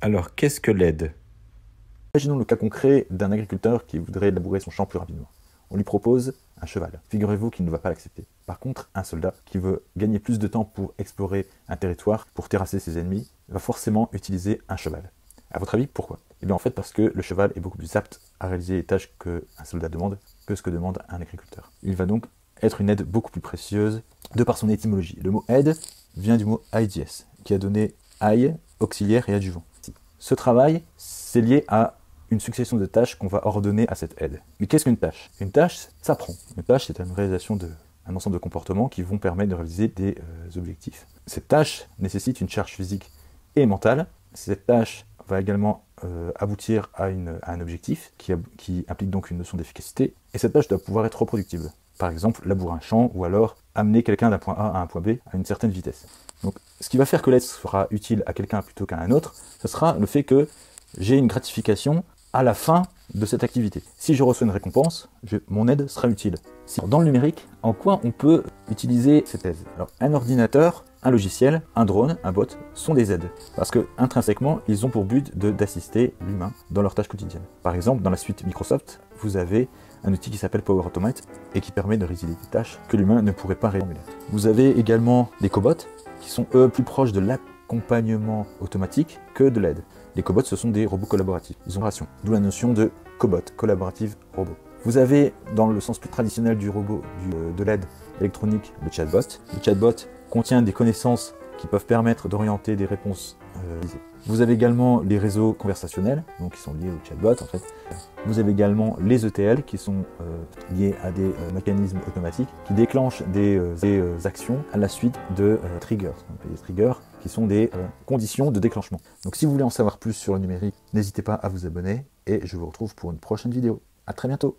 Alors, qu'est-ce que l'aide? Imaginons le cas concret d'un agriculteur qui voudrait labourer son champ plus rapidement. On lui propose un cheval. Figurez-vous qu'il ne va pas l'accepter. Par contre, un soldat qui veut gagner plus de temps pour explorer un territoire, pour terrasser ses ennemis, va forcément utiliser un cheval. À votre avis, pourquoi? Eh bien en fait parce que le cheval est beaucoup plus apte à réaliser les tâches qu'un soldat demande que ce que demande un agriculteur. Il va donc être une aide beaucoup plus précieuse de par son étymologie. Le mot aide vient du mot aidies, qui a donné aille, auxiliaire et adjuvant. Ce travail, c'est lié à une succession de tâches qu'on va ordonner à cette aide. Mais qu'est-ce qu'une tâche? Une tâche s'apprend. Une tâche, c'est une réalisation d'un ensemble de comportements qui vont permettre de réaliser des objectifs. Cette tâche nécessite une charge physique et mentale. Cette tâche va également aboutir à un objectif qui implique donc une notion d'efficacité. Et cette tâche doit pouvoir être reproductible. Par exemple, labourer un champ ou alors amener quelqu'un d'un point A à un point B à une certaine vitesse. Donc, ce qui va faire que l'aide sera utile à quelqu'un plutôt qu'à un autre, ce sera le fait que j'ai une gratification à la fin de cette activité. Si je reçois une récompense, mon aide sera utile. Dans le numérique, en quoi on peut utiliser cette aide? Alors, un ordinateur, un logiciel, un drone, un bot sont des aides. Parce que, intrinsèquement, ils ont pour but d'assister l'humain dans leurs tâches quotidiennes. Par exemple, dans la suite Microsoft, vous avez un outil qui s'appelle Power Automate et qui permet de réaliser des tâches que l'humain ne pourrait pas réaliser. Vous avez également des cobots qui sont eux plus proches de l'accompagnement automatique que de l'aide. Les cobots, ce sont des robots collaboratifs. Ils ont une relation, d'où la notion de cobot, collaborative robot. Vous avez, dans le sens plus traditionnel du robot, de l'aide électronique, le chatbot. Le chatbot contient des connaissances qui peuvent permettre d'orienter des réponses. Vous avez également les réseaux conversationnels, donc qui sont liés au chatbot en fait. Vous avez également les ETL qui sont liés à des mécanismes automatiques qui déclenchent des actions à la suite de triggers. Donc, les triggers qui sont des conditions de déclenchement. Donc si vous voulez en savoir plus sur le numérique, n'hésitez pas à vous abonner et je vous retrouve pour une prochaine vidéo. À très bientôt.